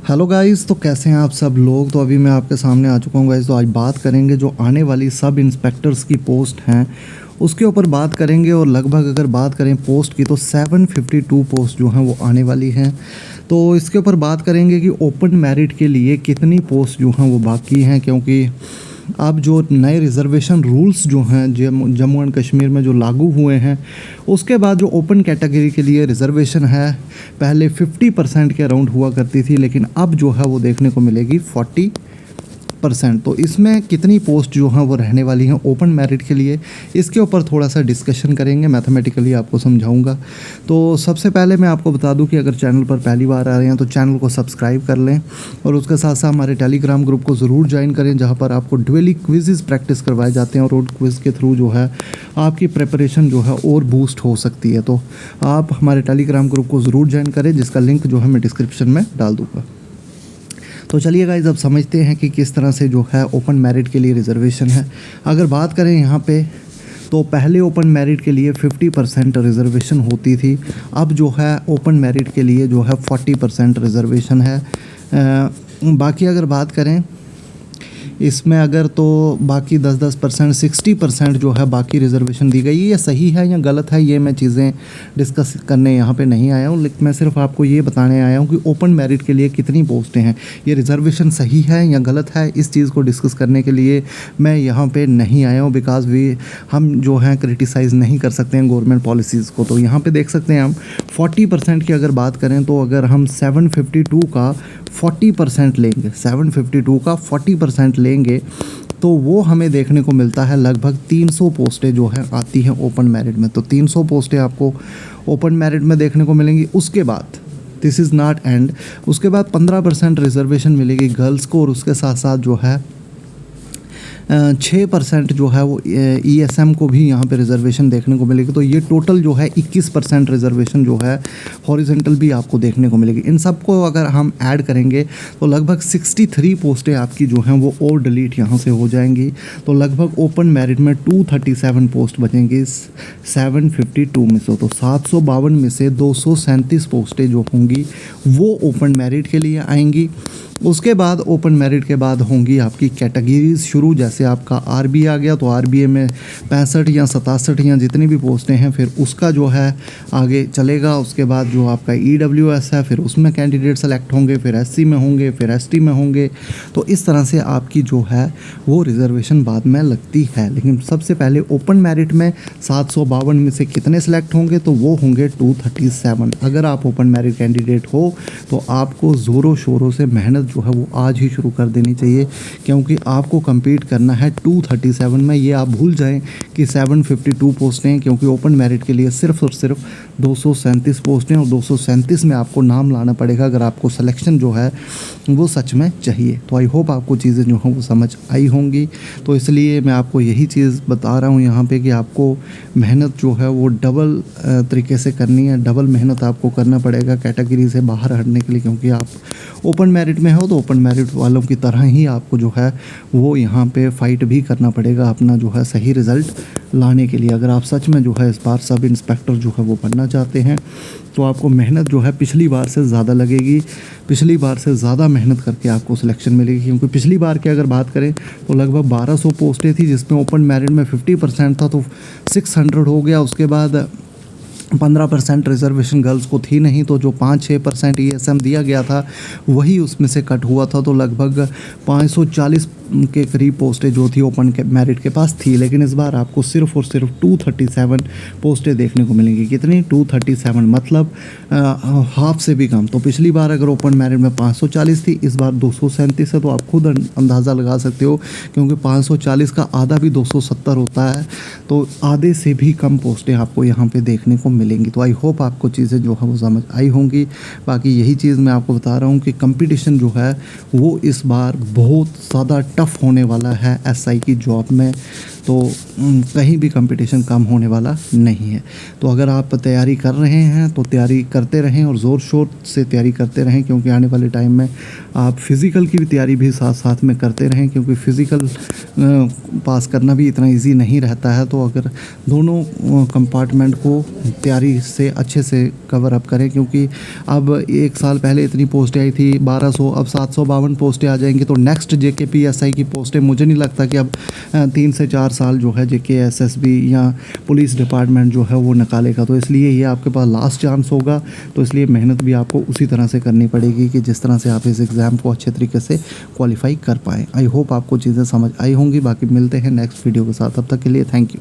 Hello guys, तो कैसे हैं आप सब लोग। तो अभी मैं आपके सामने आ चुका हूँ गाइस। तो आज बात करेंगे जो आने वाली सब इंस्पेक्टर्स की पोस्ट हैं उसके ऊपर बात करेंगे। और लगभग अगर बात करें पोस्ट की तो 752 पोस्ट जो हैं वो आने वाली हैं। तो इसके ऊपर बात करेंगे कि ओपन मेरिट के लिए कितनी पोस्ट जो हैं वो बाकी हैं, क्योंकि अब जो नए रिज़र्वेशन रूल्स जो हैं जम्मू एंड कश्मीर में जो लागू हुए हैं, उसके बाद जो ओपन कैटेगरी के लिए रिज़र्वेशन है पहले 50% के अराउंड हुआ करती थी, लेकिन अब जो है वो देखने को मिलेगी 40%। तो इसमें कितनी पोस्ट जो हैं वो रहने वाली हैं ओपन मेरिट के लिए, इसके ऊपर थोड़ा सा डिस्कशन करेंगे, मैथमेटिकली आपको समझाऊंगा। तो सबसे पहले मैं आपको बता दूं कि अगर चैनल पर पहली बार आ रहे हैं तो चैनल को सब्सक्राइब कर लें और उसके साथ साथ हमारे टेलीग्राम ग्रुप को ज़रूर ज्वाइन करें, जहां पर आपको डेली क्विज़ प्रैक्टिस करवाए जाते हैं और उन क्विज़ के थ्रू जो है आपकी प्रिपरेशन जो है और बूस्ट हो सकती है। तो आप हमारे टेलीग्राम ग्रुप को ज़रूर ज्वाइन करें, जिसका लिंक जो है मैं डिस्क्रिप्शन में डाल दूँगा। तो चलिए गाइस, अब समझते हैं कि किस तरह से जो है ओपन मेरिट के लिए रिज़र्वेशन है। अगर बात करें यहाँ पे तो पहले ओपन मेरिट के लिए 50% रिज़र्वेशन होती थी, अब जो है ओपन मेरिट के लिए जो है 40% रिज़र्वेशन है। बाकी अगर बात करें इसमें अगर तो बाकी 10% 60% जो है बाकी रिज़र्वेशन दी गई है। ये सही है या गलत है, ये मैं चीज़ें डिस्कस करने यहाँ पे नहीं आया हूँ, लेकिन मैं सिर्फ आपको ये बताने आया हूँ कि ओपन मेरिट के लिए कितनी पोस्टें हैं, ये रिज़र्वेशन सही है या गलत है, इस चीज़ को डिस्कस करने के लिए मैं यहाँ पे नहीं आया हूँ। बिकॉज हम जो हैं क्रिटिसाइज़ नहीं कर सकते हैं गवर्नमेंट पॉलिसीज़ को। तो यहाँ पर देख सकते हैं हम 40% की अगर बात करें तो अगर हम 752 का 40% लेंगे, 752 का 40% लेंगे तो वो हमें देखने को मिलता है लगभग 300 पोस्टें जो है आती हैं ओपन मेरिट में। तो 300 पोस्टें आपको ओपन मेरिट में देखने को मिलेंगी। उसके बाद दिस इज़ नॉट एंड, उसके बाद 15% रिजर्वेशन मिलेगी गर्ल्स को, और उसके साथ साथ जो है 6% जो है वो ESM को भी यहाँ पे रिज़र्वेशन देखने को मिलेगी। तो ये टोटल जो है 21% रिज़र्वेशन जो है हॉरिजेंटल भी आपको देखने को मिलेगी। इन सब को अगर हम ऐड करेंगे तो लगभग 63 पोस्टें आपकी जो हैं वो और डिलीट यहाँ से हो जाएंगी। तो लगभग ओपन मेरिट में 237 पोस्ट बचेंगी 752 में से। तो 752 में से 237 पोस्टें जो होंगी वो ओपन मेरिट के लिए आएंगी। उसके बाद ओपन मेरिट के बाद होंगी आपकी कैटेगरीज शुरू। जैसे आपका RBA आ गया तो RBA में 65 या 67 या जितनी भी पोस्टें हैं फिर उसका जो है आगे चलेगा। उसके बाद जो आपका EWS है फिर उसमें कैंडिडेट सेलेक्ट होंगे, फिर SC में होंगे, फिर ST में होंगे। तो इस तरह से आपकी जो है वो रिज़र्वेशन बाद में लगती है। लेकिन सबसे पहले ओपन मेरिट में 752 में से कितने सेलेक्ट होंगे तो वो होंगे 237। अगर आप ओपन मेरिट कैंडिडेट हो तो आपको ज़ोरों शोरों से मेहनत जो है वो आज ही शुरू कर देनी चाहिए, क्योंकि आपको compete करना है 237 में। ये आप भूल जाएं कि 752 पोस्टें हैं, क्योंकि ओपन मेरिट के लिए सिर्फ और सिर्फ 237 पोस्टें, और 237 में आपको नाम लाना पड़ेगा अगर आपको सिलेक्शन जो है वो सच में चाहिए। तो आई होप आपको चीज़ें जो हैं वो समझ आई होंगी। तो इसलिए मैं आपको यही चीज़ बता रहा हूँ यहाँ पे कि आपको मेहनत जो है वो डबल तरीके से करनी है, डबल मेहनत आपको करना पड़ेगा कैटेगरी से बाहर हटने के लिए, क्योंकि आप ओपन मेरिट में हो तो ओपन मेरिट वालों की तरह ही आपको जो है वो यहाँ पे फ़ाइट भी करना पड़ेगा अपना जो है सही रिज़ल्ट लाने के लिए। अगर आप सच में जो है इस बार सब इंस्पेक्टर जो है वो बनना चाहते हैं तो आपको मेहनत जो है पिछली बार से ज़्यादा लगेगी, पिछली बार से ज़्यादा मेहनत करके आपको सिलेक्शन मिलेगी। क्योंकि पिछली बार की अगर बात करें तो लगभग 1200 पोस्टें थी, जिसमें ओपन मेरिट में 50% था तो 600 हो गया। उसके बाद 15% रिज़र्वेशन गर्ल्स को थी नहीं, तो जो 5-6% ESM दिया गया था वही उसमें से कट हुआ था। तो लगभग 540 के करीब पोस्टें जो थी ओपन मेरिट के पास थी। लेकिन इस बार आपको सिर्फ और सिर्फ 237 पोस्टें देखने को मिलेंगी। कितनी? 237, मतलब हाफ से भी कम। तो पिछली बार अगर ओपन मेरिट में 540 थी, इस बार 237 है। तो आप खुद अंदाज़ा लगा सकते हो, क्योंकि 540 का आधा भी 270 होता है, तो आधे से भी कम पोस्टें आपको यहाँ पे देखने को मिलेंगी। तो आई होप आपको चीज़ें जो है वो समझ आई होंगी। बाकी यही चीज़ मैं आपको बता रहा हूँ कि कंपटीशन जो है वो इस बार बहुत ज़्यादा टफ़ होने वाला है SI की जॉब में। तो कहीं भी कंपटीशन कम होने वाला नहीं है। तो अगर आप तैयारी कर रहे हैं तो तैयारी करते रहें और ज़ोर शोर से तैयारी करते रहें, क्योंकि आने वाले टाइम में आप फिज़िकल की भी तैयारी भी साथ साथ में करते रहें, क्योंकि फ़िज़िकल पास करना भी इतना इजी नहीं रहता है। तो अगर दोनों कंपार्टमेंट को तैयारी से अच्छे से कवर अप करें, क्योंकि अब 1 साल पहले इतनी पोस्टें आई थी 1200, अब 752 पोस्टें आ जाएंगी। तो नेक्स्ट JKPSI की पोस्टें मुझे नहीं लगता कि अब 3 से 4 साल जो है JKSSB या पुलिस डिपार्टमेंट जो है वो निकालेगा। तो इसलिए ये आपके पास लास्ट चांस होगा। तो इसलिए मेहनत भी आपको उसी तरह से करनी पड़ेगी कि जिस तरह से आप इस एग्ज़ाम को अच्छे तरीके से क्वालिफाई कर पाएँ। आई होप आपको चीज़ें समझ आई होंगी। बाकी मिलते हैं नेक्स्ट वीडियो के साथ, तब तक के लिए थैंक यू।